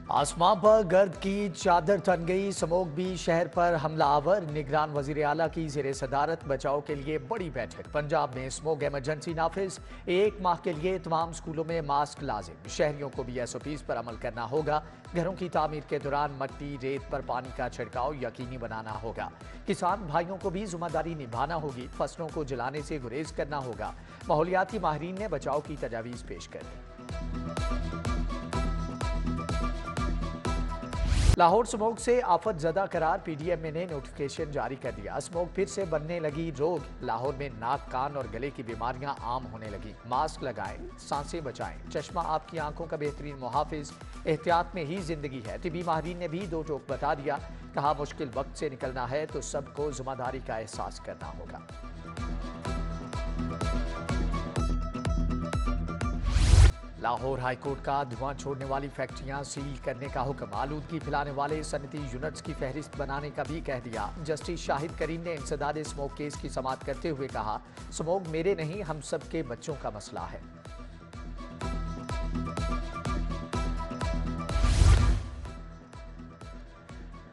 आसमां पर गर्द की चादर तन गई। स्मोक भी शहर पर हमलावर। निगरान वजीर आला की जेर सदारत बचाव के लिए बड़ी बैठक। पंजाब में स्मोक इमरजेंसी नाफिज। 1 माह के लिए तमाम स्कूलों में मास्क लाजिम। शहरियों को भी SOPs पर अमल करना होगा। घरों की तामीर के दौरान मट्टी रेत पर पानी का छिड़काव यकीनी बनाना होगा। किसान भाइयों को भी जिम्मेदारी निभाना होगी। फसलों को जलाने से गुरेज करना होगा। माहौलियाती माहिरीन ने बचाव की तजावीज़ पेश कर दी। लाहौर स्मोक से आफत ज़दा करार। PDM ने नोटिफिकेशन जारी कर दिया। स्मोक फिर से बनने लगी रोग। लाहौर में नाक कान और गले की बीमारियां आम होने लगी। मास्क लगाएं, सांसें बचाएं। चश्मा आपकी आंखों का बेहतरीन मुहाफिज। एहतियात में ही जिंदगी है। तिबी माहिरीन ने भी दो टोक बता दिया। कहा मुश्किल वक्त से निकलना है तो सबको जिम्मेदारी का एहसास करना होगा। लाहौर हाईकोर्ट का धुआं छोड़ने वाली फैक्ट्रियां सील करने का हुक्म। आलूदगी फैलाने वाले सनती यूनिट्स की फहरिस्त बनाने का भी कह दिया। जस्टिस शाहिद करीम ने इंसदाद स्मोक केस की समाअत करते हुए कहा, स्मोक मेरे नहीं हम सब के बच्चों का मसला है।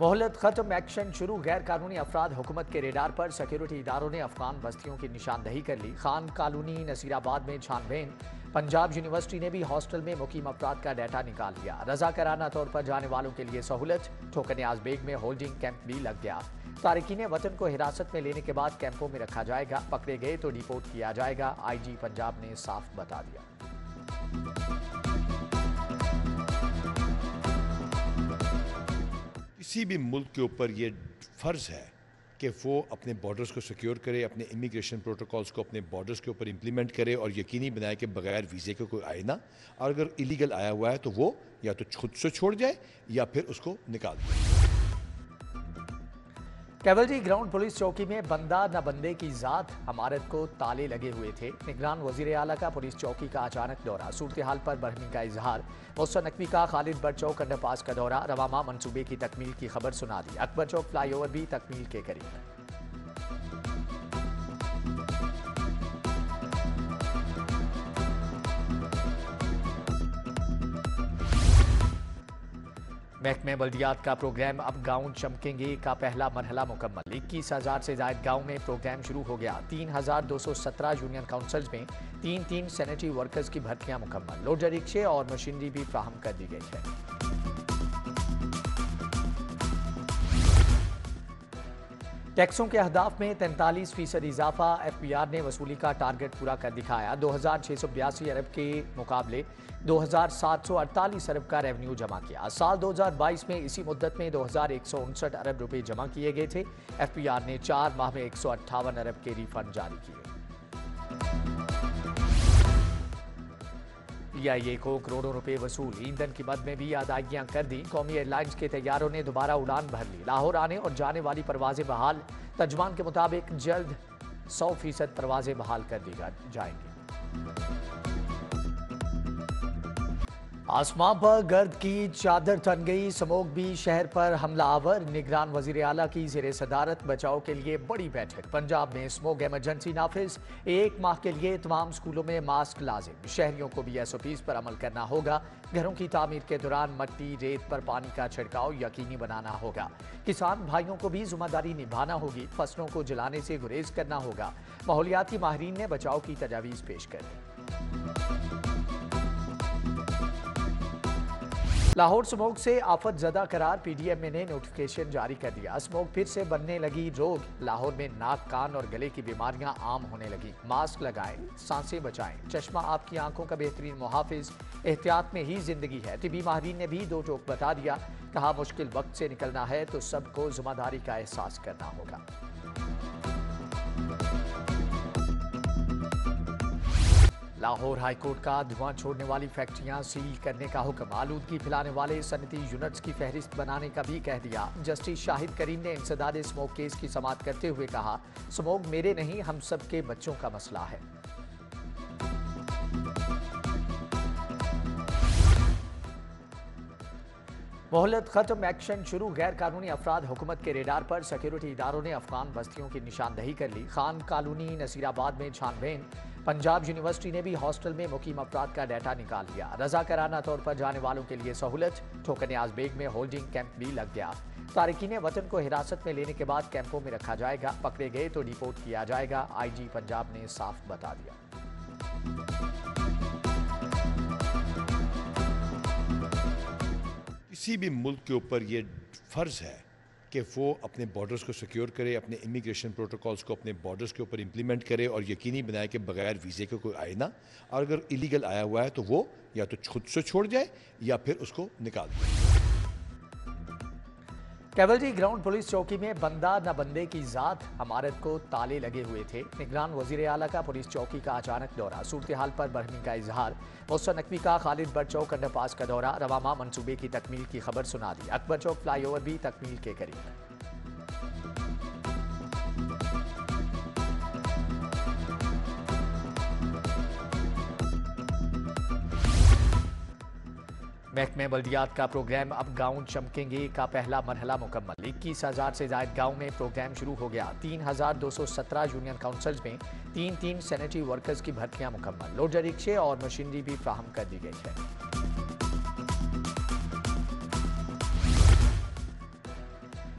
मोहलत खत्म, एक्शन शुरू। गैर कानूनी अफराद हुकूमत के रेडार पर। सिक्योरिटी इदारों ने अफगान बस्तियों की निशानदही कर ली। खान कॉलोनी नसीराबाद में छानबीन। पंजाब यूनिवर्सिटी ने भी हॉस्टल में मुकीम अफराद का डाटा निकाल लिया। रजाकाराना तौर पर जाने वालों के लिए सहूलत। ठोकनियाज बेग में होल्डिंग कैंप भी लग गया। तारिकीन वतन को हिरासत में लेने के बाद कैंपों में रखा जाएगा। पकड़े गए तो डिपोर्ट किया जाएगा। IG पंजाब ने साफ बता दिया। किसी भी मुल्क के ऊपर ये फ़र्ज़ है कि वो अपने बॉर्डर्स को सिक्योर करे, अपने इमिग्रेशन प्रोटोकॉल्स को अपने बॉर्डर्स के ऊपर इम्प्लीमेंट करे और यकीनी बनाए कि बगैर वीज़े के कोई आए ना। और अगर इलीगल आया हुआ है तो वो या तो खुद से छोड़ जाए या फिर उसको निकाल दे। कैवलरी ग्राउंड पुलिस चौकी में बंदा न बंदे की जात। इमारत को ताले लगे हुए थे। निगरान वजीर आला का पुलिस चौकी का अचानक दौरा। सूरत हाल पर बरहमी का इजहार। मोहसन नकवी का खालिद बट चौक अंडरपास का दौरा। रवामा मनसूबे की तकमील की खबर सुना दी। अकबर चौक फ्लाईओवर भी तकमील के करीब है। महकमे बल्दियात का प्रोग्राम अब गाँव चमकेंगे का पहला मरहला मुकम्मल। 21,000 से ज्यादा गाँव में प्रोग्राम शुरू हो गया। 3,217 यूनियन काउंसिल्स में 3 सैनिटरी वर्कर्स की भर्तियां मुकम्मल। लोडर रिक्शे और मशीनरी भी फ्राहम कर दी गई है। टैक्सों के अहदाफ में 43% इजाफा। FBR ने वसूली का टारगेट पूरा कर दिखाया। 2,682 अरब के मुकाबले 2,748 अरब का रेवेन्यू जमा किया। साल 2022 में इसी मुद्दत में 2,159 अरब रुपए जमा किए गए थे। FBR ने 4 माह में 158 अरब के रिफंड जारी किए। PIA को करोड़ों रुपए वसूल। ईंधन की मद में भी अदायगियां कर दी। कौमी एयरलाइंस के तैयारों ने दोबारा उड़ान भर ली। लाहौर आने और जाने वाली परवाजें बहाल। तर्जमान के मुताबिक जल्द 100% परवाजें बहाल कर दी जाएंगी। आसमां पर गर्द की चादर तन गई। स्मोक भी शहर पर हमलावर। निगरान वजीर आला की जेर सदारत बचाव के लिए बड़ी बैठक। पंजाब में स्मोक इमरजेंसी नाफिज। 1 माह के लिए तमाम स्कूलों में मास्क लाजिम। शहरियों को भी SOPs पर अमल करना होगा। घरों की तामीर के दौरान मट्टी रेत पर पानी का छिड़काव यकीनी बनाना होगा। किसान भाइयों को भी जिम्मेदारी निभाना होगी। फसलों को जलाने से गुरेज करना होगा। माहौलियाती माहिरीन ने बचाव की तजावीज़ पेश कर दी। लाहौर स्मोक से आफत ज़दा करार। PDM ने नोटिफिकेशन जारी कर दिया। स्मोक फिर से बनने लगी रोग। लाहौर में नाक कान और गले की बीमारियां आम होने लगी। मास्क लगाएं, सांसें बचाएं। चश्मा आपकी आंखों का बेहतरीन मुहाफिज। एहतियात में ही जिंदगी है। तिबी माहिरीन ने भी दो टोक बता दिया। कहा मुश्किल वक्त से निकलना है तो सबको जिम्मेदारी का एहसास करना होगा। लाहौर हाईकोर्ट का धुआं छोड़ने वाली फैक्ट्रियां सील करने का हुक्म। आलूदगी फैलाने वाले सनती यूनिट्स की फहरिस्त बनाने का भी कह दिया। जस्टिस शाहिद करीम ने इंसदाद स्मोक केस की समाअत करते हुए कहा, स्मोक मेरे नहीं हम सब के बच्चों का मसला है। मोहलत खत्म, एक्शन शुरू। गैर कानूनी अफराद हुकूमत के रेडार पर। सिक्योरिटी इदारों ने अफगान बस्तियों की निशानदही कर ली। खान कॉलोनी नसीराबाद में छानबीन। पंजाब यूनिवर्सिटी ने भी हॉस्टल में मुकीम अफराद का डाटा निकाल लिया। रजाकाराना तौर पर जाने वालों के लिए सहूलत। ठोकनियाज बेग में होल्डिंग कैंप भी लग गया। तारिकीन वतन को हिरासत में लेने के बाद कैंपों में रखा जाएगा। पकड़े गए तो डिपोर्ट किया जाएगा। आईजी पंजाब ने साफ बता दिया। किसी भी मुल्क के ऊपर ये फ़र्ज़ है कि वो अपने बॉर्डर्स को सिक्योर करे, अपने इमिग्रेशन प्रोटोकॉल्स को अपने बॉर्डर्स के ऊपर इम्प्लीमेंट करे और यकीनी बनाए कि बगैर वीज़े के कोई आए ना, और अगर इलीगल आया हुआ है तो वो या तो खुद से छोड़ जाए या फिर उसको निकाल दे। कैवलरी ग्राउंड पुलिस चौकी में बंदा न बंदे की जात अमारत को ताले लगे हुए थे। निगरान वजीर आला का पुलिस चौकी का अचानक दौरा। सूरत हाल पर बरहमी का इजहार। मोहसन नकवी का खालिद बट चौक अंडरपास का दौरा। रवामा मंसूबे की तकमील की खबर सुना दी। अकबर चौक फ्लाईओवर भी तकमील के करीब। महकमे बल्दियात का प्रोग्राम अब गांव चमकेंगे का पहला मरहला मुकम्मल। 21,000 से ज्यादा गांव में प्रोग्राम शुरू हो गया। 3,217 यूनियन काउंसिल्स में 3 सैनिटरी वर्कर्स की भर्तियां मुकम्मल। लोडर रिक्शे और मशीनरी भी फ्राहम कर दी गई है।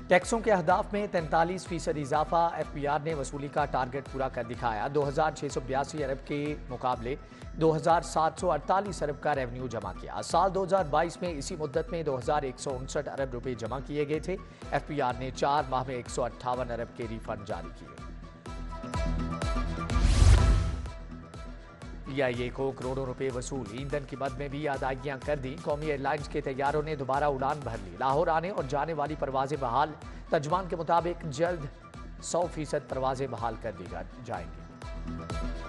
टैक्सों के अहदाफ में 43% इजाफा। एफपीआर ने वसूली का टारगेट पूरा कर दिखाया। 2,682 अरब के मुकाबले 2,748 अरब का रेवेन्यू जमा किया। साल 2022 में इसी मुद्दत में 2,159 अरब रुपए जमा किए गए थे। एफपीआर ने 4 माह में 158 अरब के रिफंड जारी किए। पीआईए को करोड़ों रुपए वसूल। ईंधन की मद में भी अदायगियां कर दी। कौमी एयरलाइंस के तैयारों ने दोबारा उड़ान भर ली। लाहौर आने और जाने वाली परवाजें बहाल। तर्जमान के मुताबिक जल्द 100% परवाजें बहाल कर दी जाएंगी।